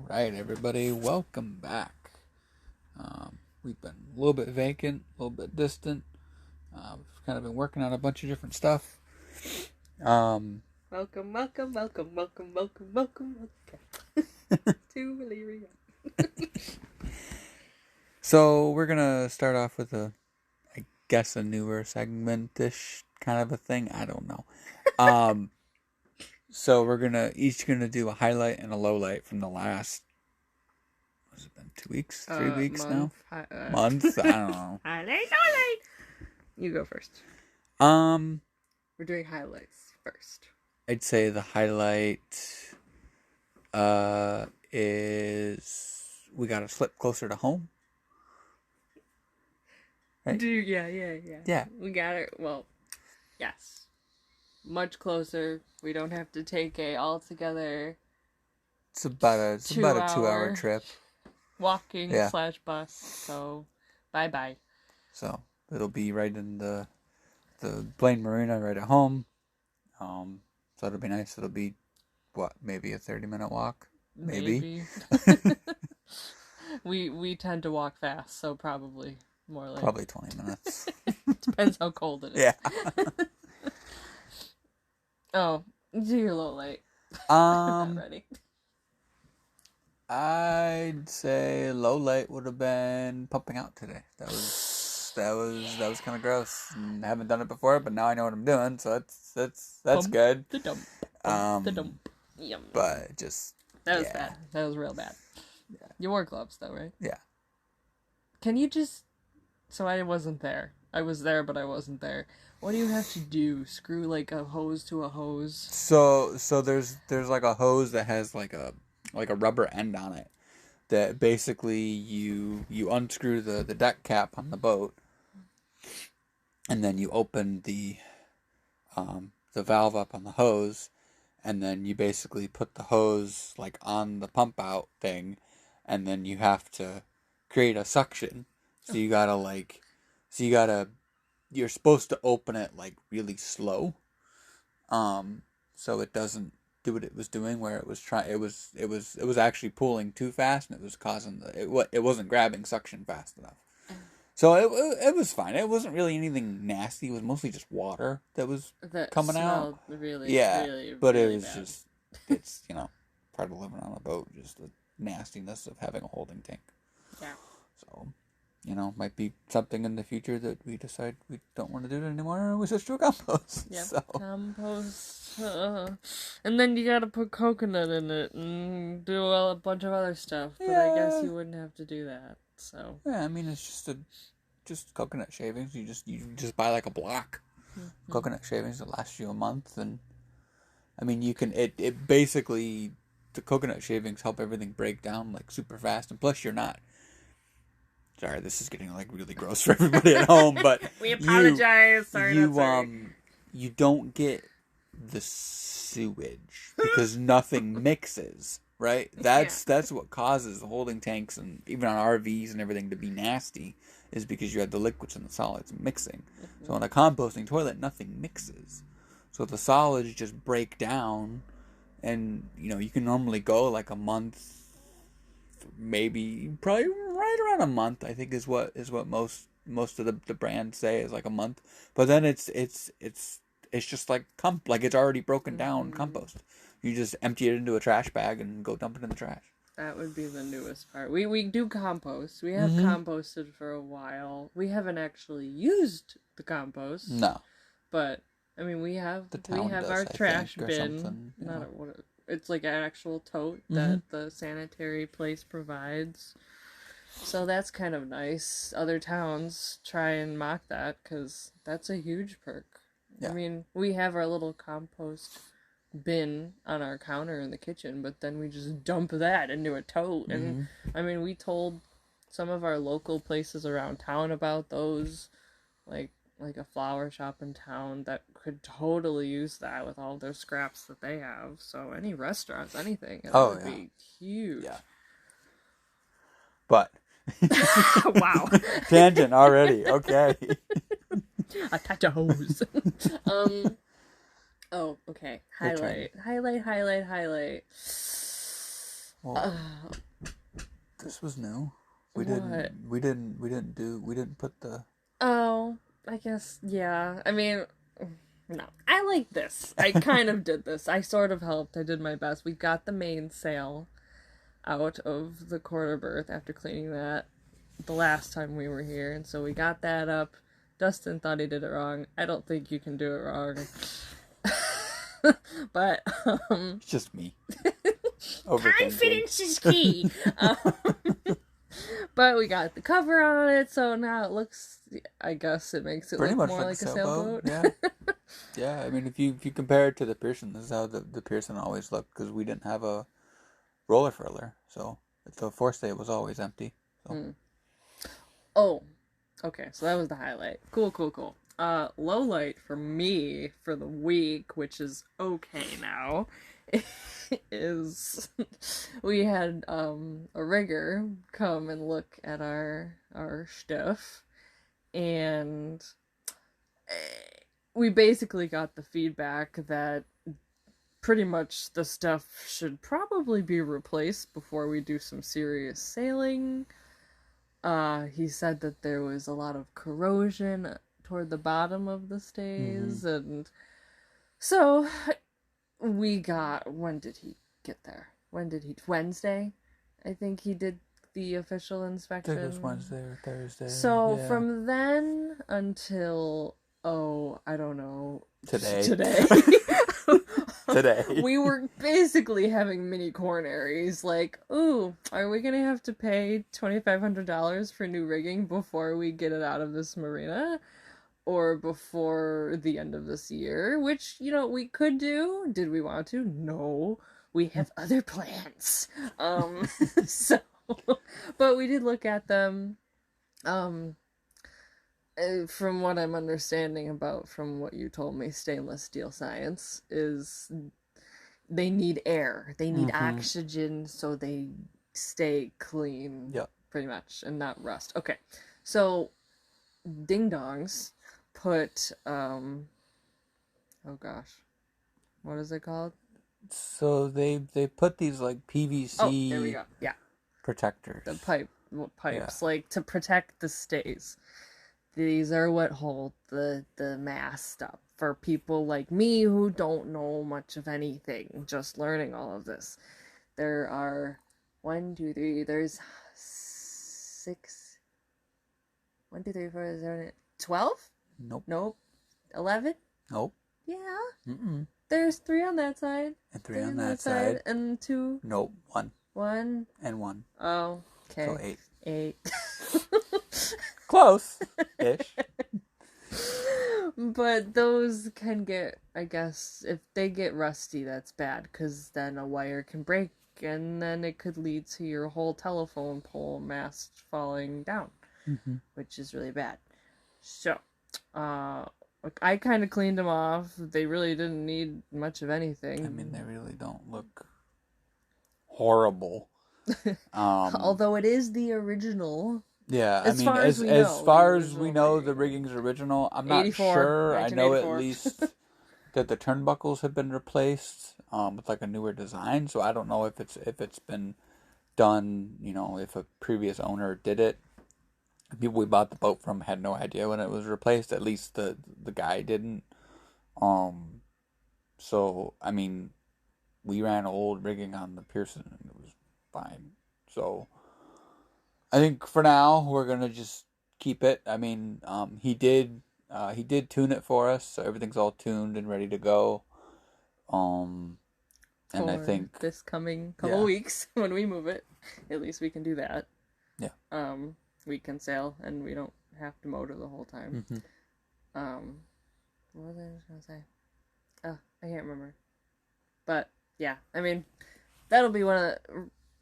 right, everybody, welcome back. We've been a little bit vacant, a little bit distant. We've kind of been working on a bunch of different stuff. Welcome to Valeria. So we're gonna start off with a newer segment-ish kind of a thing. I don't know. So we're each gonna do a highlight and a low light from the last. What's it been? 2 weeks? 3 weeks month, now? Month? I don't know. Highlight. You go first. We're doing highlights first. I'd say the highlight is we got to slip closer to home. Right? Yeah. We got it. Well, yes. Much closer. We don't have to take a altogether. It's about a 2-hour trip. Walking / bus. So, bye. So it'll be right in the Blaine Marina right at home. So it'll be nice. It'll be maybe a 30-minute walk. Maybe. we tend to walk fast, so probably more like 20 minutes. Depends how cold it is. Yeah. Oh, you're a little late. I'm not ready. I'd say low light would have been pumping out today. That was kind of gross. I haven't done it before, but now I know what I'm doing, so that's Pump good. The dump. The dump. Yum. But just that was bad. That was real bad. Yeah. You wore gloves though, right? Yeah. Can you just? So I wasn't there. I was there, but I wasn't there. What do you have to do? Screw like a hose to a hose? So there's like a hose that has like a rubber end on it that basically you unscrew the deck cap on the boat, and then you open the valve up on the hose, and then you basically put the hose like on the pump out thing, and then you have to create a suction. So you're supposed to open it like really slow, so it doesn't do what it was doing, where it was actually pulling too fast, and it was causing it wasn't grabbing suction fast enough. So it was fine. It wasn't really anything nasty. It was mostly just water that was coming out. Really, but really it was bad. just it's part of living on a boat, just the nastiness of having a holding tank. Yeah. So. Might be something in the future that we decide we don't want to do it anymore, and we switch to a compost. Yeah, so. Compost. And then you gotta put coconut in it and do a bunch of other stuff. But I guess you wouldn't have to do that. So. Yeah, I mean, it's just coconut shavings. You just buy like a block. Mm-hmm. Coconut shavings that last you a month, and I mean, you can it basically, the coconut shavings help everything break down like super fast, and plus you're not. Sorry, this is getting like really gross for everybody at home, but we apologize. You don't get the sewage because nothing mixes, right? That's what causes the holding tanks and even on RVs and everything to be nasty, is because you have the liquids and the solids mixing. Mm-hmm. So in a composting toilet, nothing mixes, so the solids just break down, and you can normally go like a month. Maybe probably right around a month, I think is what most of the brands say is like a month. But then it's just like it's already broken down compost. You just empty it into a trash bag and go dump it in the trash. That would be the newest part. We do compost. We have composted for a while. We haven't actually used the compost. No. But I mean, we have our trash bin. It's like an actual tote that the sanitary place provides. So that's kind of nice. Other towns try and mock that, because that's a huge perk. Yeah. I mean, we have our little compost bin on our counter in the kitchen, but then we just dump that into a tote. And I mean, we told some of our local places around town about those, like a flower shop in town that could totally use that with all their scraps that they have. So any restaurants, anything, would be huge. Yeah. But wow. Tangent already. Okay. A touch of hose. Oh, okay. Highlight. Well, this was new. We didn't put the... Oh, I guess, yeah. I mean, no. I like this. I kind of did this. I sort of helped. I did my best. We got the mainsail out of the quarter berth after cleaning that the last time we were here, and so we got that up. Dustin thought he did it wrong. I don't think you can do it wrong. But, It's just me. Confidence is key. But we got the cover on it, so now it looks, I guess it makes it pretty look much more like a sailboat. Yeah. Yeah, I mean, if you compare it to the Pearson, this is how the Pearson always looked, because we didn't have a roller furler, so the forestay was always empty. So. Oh, okay, so that was the highlight. Cool. Low light for me for the week, which is okay now, is we had a rigger come and look at our stuff, and we basically got the feedback that pretty much the stuff should probably be replaced before we do some serious sailing. He said that there was a lot of corrosion toward the bottom of the stays, and so we got... When did he get there? Wednesday? I think he did the official inspection. I think it was Wednesday or Thursday. So from then until, I don't know. Today. Today. We were basically having mini coronaries. Like, ooh, are we gonna have to pay $2,500 for new rigging before we get it out of this marina? Or before the end of this year? Which, we could do. Did we want to? No. We have other plans. So, but we did look at them. From what I'm understanding from what you told me, stainless steel science is they need air. They need oxygen so they stay clean. Yep. Pretty much, and not rust. Okay. So, Ding Dongs put, oh gosh. What is it called? So they put these like PVC... Oh, there we go. Yeah. Protectors. The pipes, like to protect the stays. These are what hold the mast up for people like me who don't know much of anything, just learning all of this. There are 1, 2, 3, there's 6, 1, 2, 3, 4, 7, 12? Nope. 11? Nope. Yeah. Mm-mm. There's 3 on that side. And 3 on that side. And 2. Nope. 1. 1. And 1. Oh, okay. So 8. 8. Close-ish. But those can get, I guess, if they get rusty, that's bad, because then a wire can break, and then it could lead to your whole telephone pole mast falling down, which is really bad. So, I kind of cleaned them off. They really didn't need much of anything. I mean, they really don't look horrible. Although it is the original. Yeah, as far as we know, the rigging's original. I'm not sure. I know at least that the turnbuckles have been replaced with like a newer design. So I don't know if it's been done. If a previous owner did it. The people we bought the boat from had no idea when it was replaced. At least the guy didn't. So I mean, we ran old rigging on the Pearson and it was fine. So I think for now we're gonna just keep it. I mean, he did tune it for us, so everything's all tuned and ready to go. And I think this coming couple weeks when we move it, at least we can do that. Yeah. We can sail and we don't have to motor the whole time. What was I just gonna say? Oh, I can't remember. But yeah, I mean, that'll be one of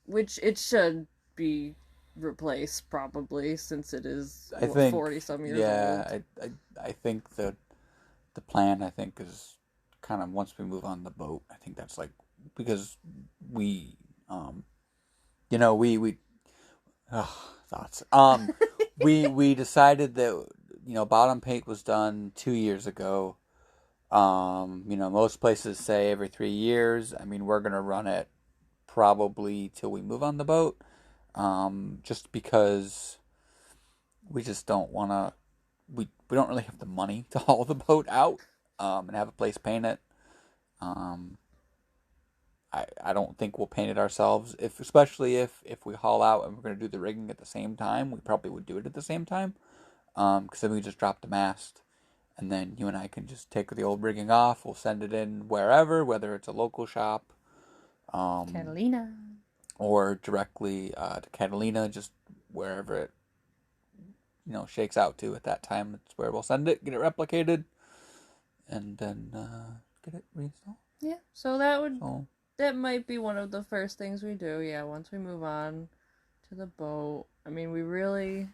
which it should be replaced probably, since it is 40 some years old. Yeah, I think the plan is kind of once we move on the boat. I think that's like because we thoughts. We decided that bottom paint was done 2 years ago. Most places say every 3 years. I mean, we're gonna run it probably till we move on the boat. Just because we just don't want to, we don't really have the money to haul the boat out, and have a place paint it. I don't think we'll paint it ourselves, especially if we haul out and we're going to do the rigging at the same time. We probably would do it at the same time, because then we just drop the mast, and then you and I can just take the old rigging off. We'll send it in wherever, whether it's a local shop, Catalina, or directly to Catalina, just wherever it shakes out to at that time. It's where we'll send it, get it replicated, and then get it reinstalled. Yeah, so that might be one of the first things we do, once we move on to the boat. I mean, we really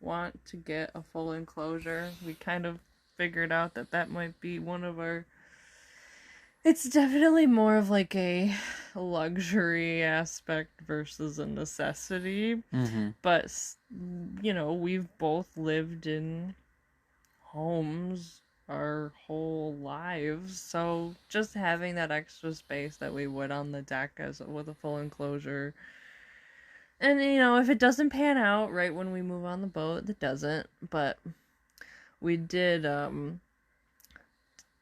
want to get a full enclosure. We kind of figured out that might be one of our... It's definitely more of like a luxury aspect versus a necessity. Mm-hmm. But, we've both lived in homes our whole lives, so just having that extra space that we would on the deck with a full enclosure, and if it doesn't pan out right when we move on the boat, it doesn't, but we did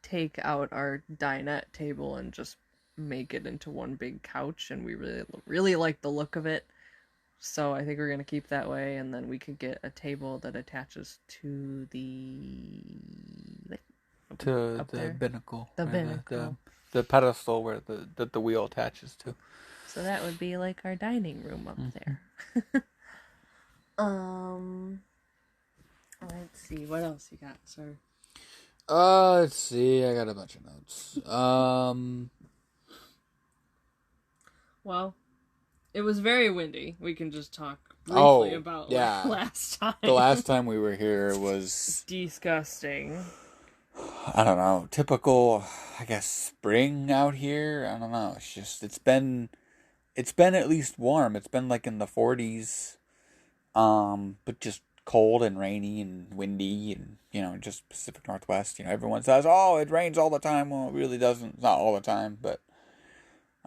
take out our dinette table and just make it into one big couch, and we really like the look of it. So I think we're going to keep that way, and then we could get a table that attaches to the binnacle. The binnacle. The pedestal where the wheel attaches to. So that would be like our dining room up there. Let's see, what else you got, sir? Let's see, I got a bunch of notes. Well, it was very windy. We can just talk briefly about last time. The last time we were here was disgusting. I don't know, typical, I guess, spring out here. I don't know. It's just it's been at least warm. It's been like in the 40s, but just cold and rainy and windy, and just Pacific Northwest. Everyone says, "Oh, it rains all the time." Well, it really doesn't. It's not all the time, but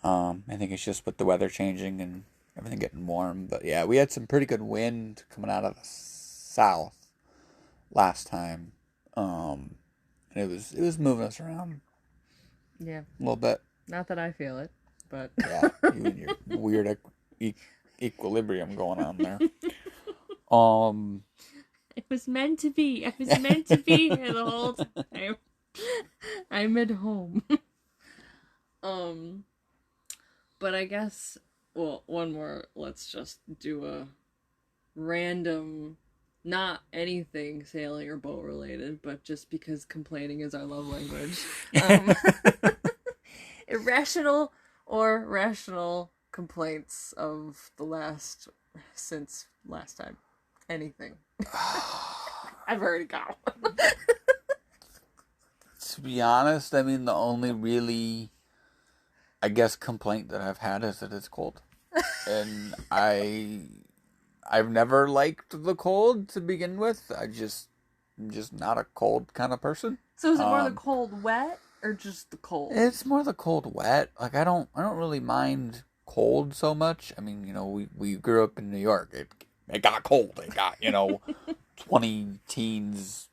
I think it's just with the weather changing and everything getting warm. But yeah, we had some pretty good wind coming out of the south last time. And it was moving us around. Yeah. A little bit. Not that I feel it, but yeah, you and your weird equilibrium going on there. It was meant to be. I was meant to be here the whole time. I'm at home. But I guess, well, one more. Let's just do a random, not anything sailing or boat related, but just because complaining is our love language. Irrational or rational complaints of since last time. Anything. I've already got one. To be honest, I mean, the only really, I guess, complaint that I've had is that it's cold. And I've never liked the cold to begin with. I'm just not a cold kind of person. So is it more the cold wet or just the cold? It's more the cold wet. Like I don't really mind cold so much. I mean, we grew up in New York. It got cold. It got 20 teens,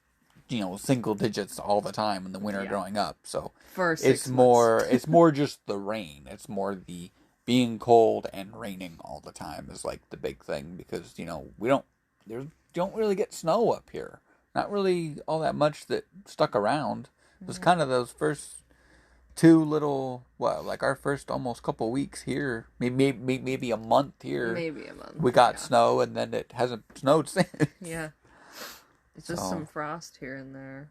single digits all the time in the winter growing up. So for 6 months. It's more just the rain. It's more the being cold and raining all the time is like the big thing, because we don't really get snow up here. Not really all that much that stuck around. It was kind of those first two little, like our first almost couple weeks here, maybe a month here. Maybe a month. We got snow, and then it hasn't snowed since. Yeah. It's just some frost here and there.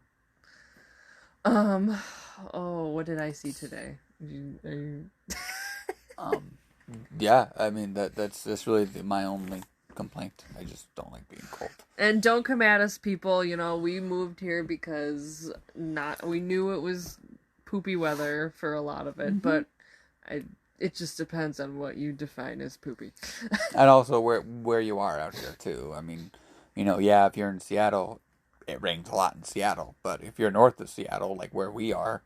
What did I see today? Yeah, I mean that's really my only complaint. I just don't like being cold. And don't come at us, people. We moved here because we knew it was poopy weather for a lot of it, but it just depends on what you define as poopy. And also where you are out here too. I mean, if you're in Seattle, it rains a lot in Seattle. But if you're north of Seattle, like where we are,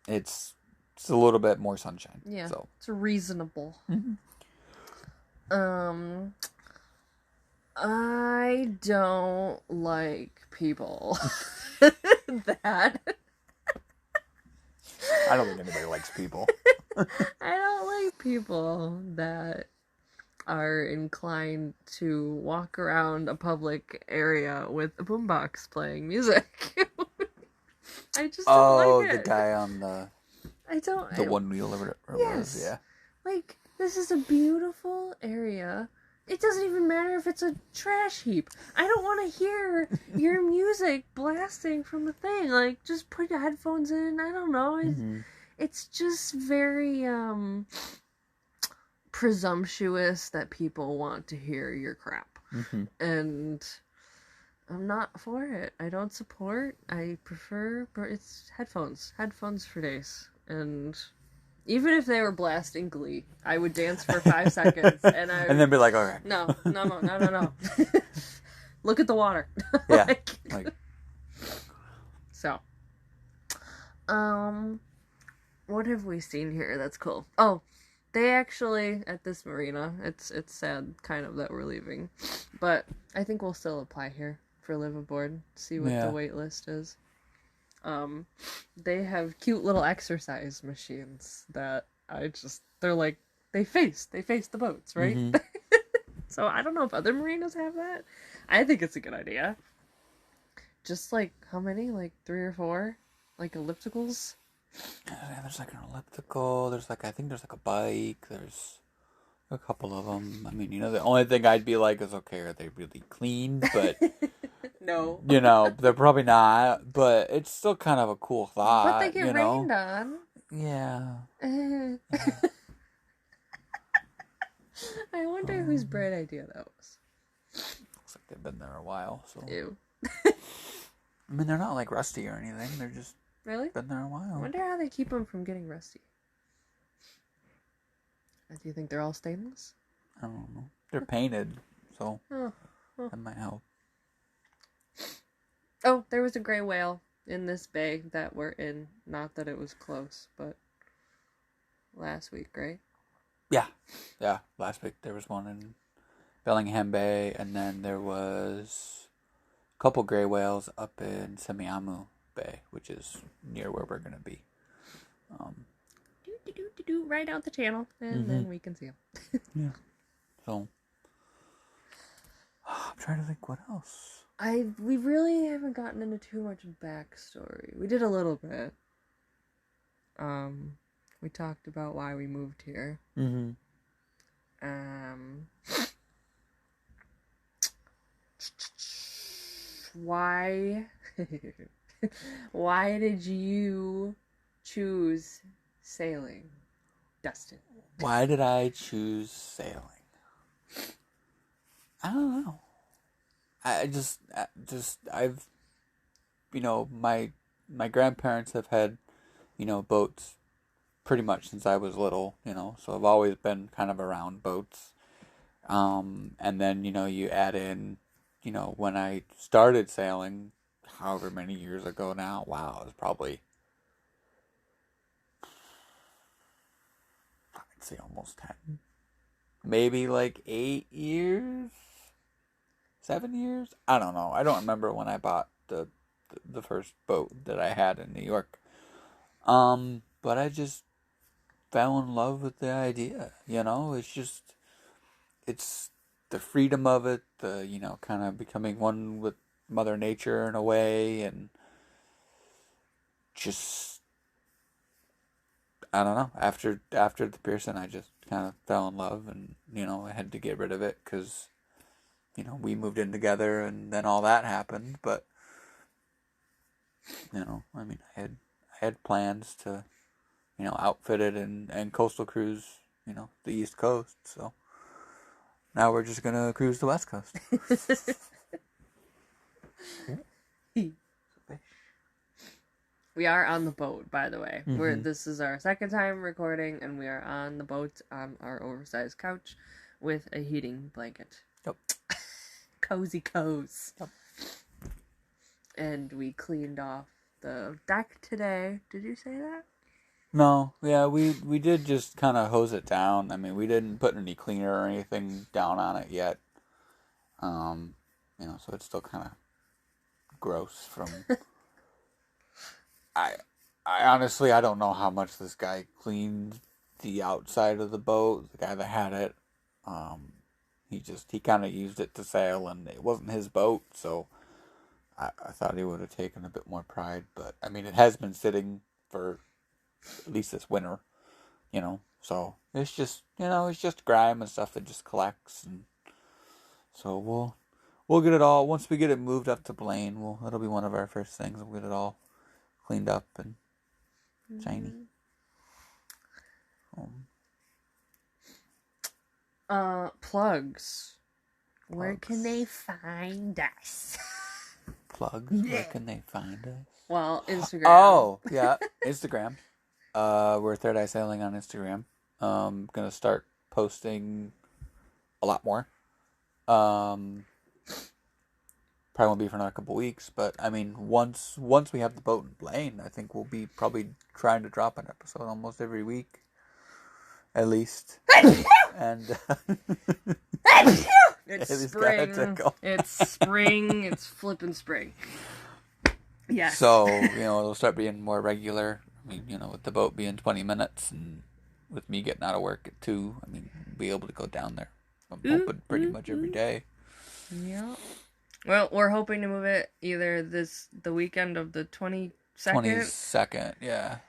it's it's a little bit more sunshine. Yeah, so it's reasonable. Mm-hmm. I don't like people that. I don't think anybody likes people. I don't like people that are inclined to walk around a public area with a boombox playing music. I just don't like it. Oh, the guy on the one wheel or whatever it was, yeah. Like, this is a beautiful area. It doesn't even matter if it's a trash heap. I don't want to hear your music blasting from the thing. Like, just put your headphones in. I don't know. It's just very presumptuous that people want to hear your crap. And I'm not for it. I don't support. I prefer, but it's headphones. Headphones for days. And even if they were blasting Glee, I would dance for 5 seconds, and then be like, okay. No. Look at the water. Yeah. So, what have we seen here that's cool? Oh, they actually, at this marina, it's sad kind of that we're leaving, but I think we'll still apply here for live aboard, see what the wait list is. They have cute little exercise machines that they're like, they face the boats, right? So I don't know if other marinas have that. I think it's a good idea. Just like, how many? Like 3 or 4? Like ellipticals? Yeah, there's like an elliptical, I think there's like a bike, there's a couple of them. I mean, the only thing I'd be like is, okay, are they really clean? But no. They're probably not, but it's still kind of a cool thought. But they get rained on. Yeah. I wonder whose bright idea that was. Looks like they've been there a while, so. Ew. I mean, they're not like rusty or anything. They're just really been there a while. I wonder how they keep them from getting rusty. Do you think they're all stainless? I don't know. They're painted, so that might help. Oh, there was a gray whale in this bay that we're in. Not that it was close, but last week, right? Yeah. Last week there was one in Bellingham Bay, and then there was a couple gray whales up in Semiahmoo Bay, which is near where we're gonna be. Right out the channel, and then we can see them. Yeah. So I'm trying to think what else. We really haven't gotten into too much backstory. We did a little bit. We talked about why we moved here. Why did you choose sailing, Dustin? Why did I choose sailing? I don't know. I've my grandparents have had, boats pretty much since I was little, so I've always been kind of around boats. And then, you add in, when I started sailing, however many years ago now, wow, it was probably, I'd say almost 10. Maybe like 8 years? 7 years? I don't know. I don't remember when I bought the first boat that I had in New York. But I just fell in love with the idea, it's the freedom of it, the, kind of becoming one with Mother Nature in a way, and just, I don't know, after the Pearson, I just kind of fell in love, and, I had to get rid of it, because, we moved in together, and then all that happened, but, I mean, I had plans to, outfit it and coastal cruise, the East Coast, so now we're just gonna cruise the West Coast. We are on the boat, by the way. This is our second time recording, and we are on the boat on our oversized couch with a heating blanket. Yep. Cozy cozy. Yep. And we cleaned off the deck today. Did you say that? No, yeah, we did just kind of hose it down. I mean, we didn't put any cleaner or anything down on it yet. So it's still kind of gross from. I I honestly I don't know how much this guy cleaned the outside of the boat. The guy that had it, um, he kind of used it to sail, and it wasn't his boat, so I thought he would have taken a bit more pride. But I mean, it has been sitting for at least this winter, So it's just grime and stuff that just collects, and so we'll get it all once we get it moved up to Blaine. That'll be one of our first things. We'll get it all cleaned up and shiny. Plugs. Where can they find us? Plugs? Yeah. Where can they find us? Well, Instagram. Oh, yeah, Instagram. We're Third Eye Sailing on Instagram. Gonna start posting a lot more. Probably won't be for another couple weeks, but I mean, once we have the boat in Blaine, I think we'll be probably trying to drop an episode almost every week, at least. And it's spring. It's spring. It's flipping spring. Yeah. So it'll start being more regular. I mean, with the boat being 20 minutes and with me getting out of work at 2, I mean, be able to go down there. I'm hoping pretty much every day. Yeah. Well, we're hoping to move it either the weekend of the 22nd. 22nd, yeah.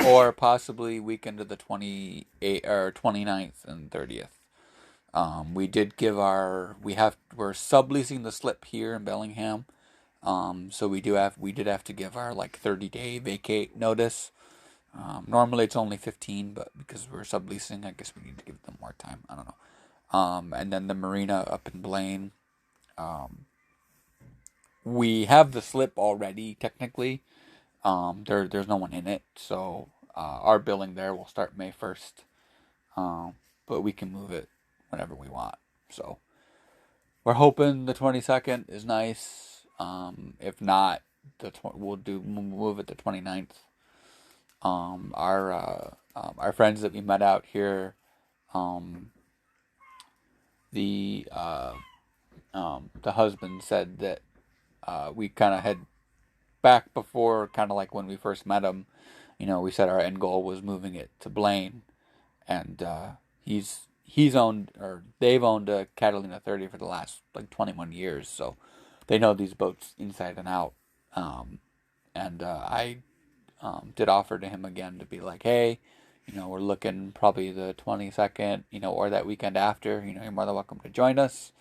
Or possibly weekend of the 28th or 29th and 30th. We did give we're subleasing the slip here in Bellingham. So we did have to give our 30-day vacate notice. Normally it's only 15, but because we're subleasing, I guess we need to give them more time. I don't know. And then the marina up in Blaine. We have the slip already technically. There's no one in it, so our billing there will start May 1st. But we can move it whenever we want. So we're hoping the 22nd is nice. If not, we'll move it to 29th. Our friends that we met out here, the husband said that we kind of had back before, kind of like when we first met him, we said our end goal was moving it to Blaine, and they've owned a Catalina 30 for the last 21 years, so they know these boats inside and out. And I did offer to him again to be like, hey, we're looking probably the 22nd, or that weekend after, you're more than welcome to join us.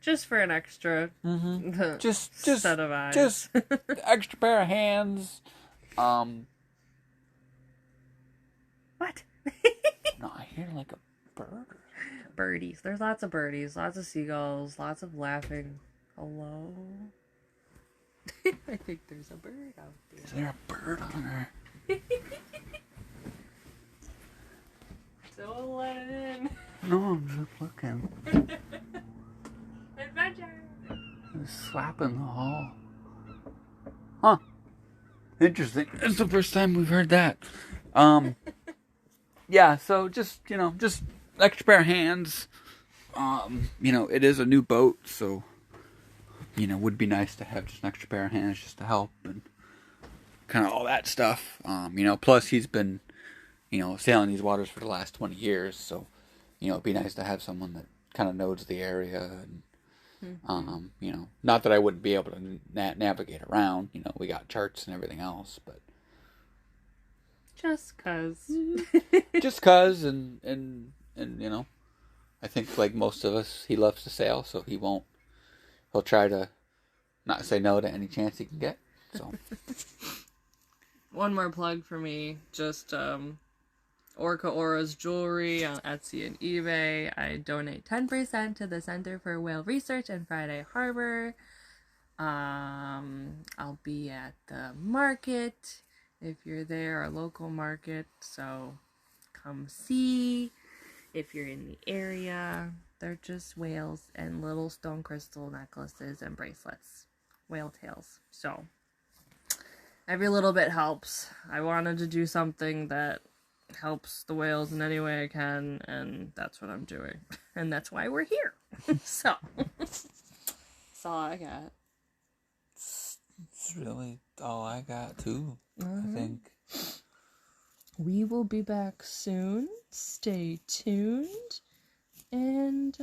Just for an extra just set of eyes. Just extra pair of hands. What? No, I hear like a bird. Birdies. There's lots of birdies, lots of seagulls, lots of laughing. Hello? I think there's a bird out there. Is there a bird on her? Don't let it in. No, I'm just looking. Adventure! Slapping the hall. Huh. Interesting. It's the first time we've heard that. Yeah, so just extra pair of hands. It is a new boat, so would be nice to have just an extra pair of hands just to help and kind of all that stuff. Plus he's been, sailing these waters for the last 20 years, so it'd be nice to have someone that kind of knows the area and not that I wouldn't be able to navigate around. We got charts and everything else, but just cause, and I think like most of us, he loves to sail, so he'll try to not say no to any chance he can get. So one more plug for me, just Orca Aura's jewelry on Etsy and eBay. I donate 10% to the Center for Whale Research in Friday Harbor. I'll be at the market if you're there, our local market, so come see if you're in the area. They're just whales and little stone crystal necklaces and bracelets. Whale tails. So, every little bit helps. I wanted to do something that helps the whales in any way I can, and that's what I'm doing. And that's why we're here. So, that's all I got. It's really all I got, too, I think. We will be back soon. Stay tuned. And,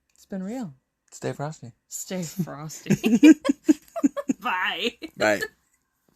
it's been real. Stay frosty. Stay frosty. Bye. Bye.